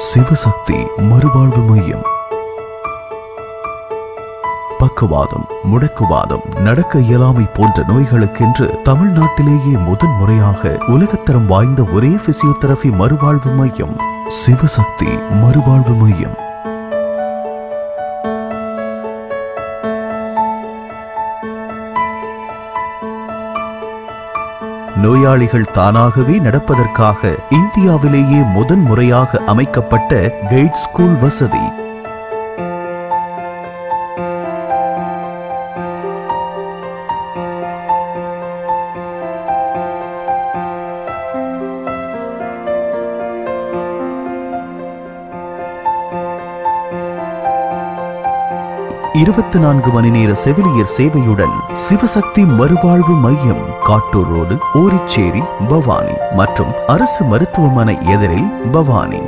சிவசக்தி மறுவாழ்வு மையம். பக்கவாதம், முடக்குவாதம், நடக்க இயலாமை போன்ற நோய்களுக்கென்று தமிழ்நாட்டிலேயே முதன்முறையாக உலகத்தரம் வாய்ந்த ஒரே பிசியோதெரபி மறுவாழ்வு மையம் சிவசக்தி மறுவாழ்வு மையம். நோயாளிகள் தானாகவே நடப்பதற்காக இந்தியாவிலேயே முதன்முறையாக அமைக்கப்பட்ட கைட் ஸ்கூல் வசதி. இருபத்தி 4 மணி நேர செவிலியர் சேவையுடன் சிவசக்தி மறுவாழ்வு மையம் காட்டூர் ரோடு, ஓரிச்சேரி, பவானி மற்றும் அரசு மருத்துவமனை எதிரில், பவானி.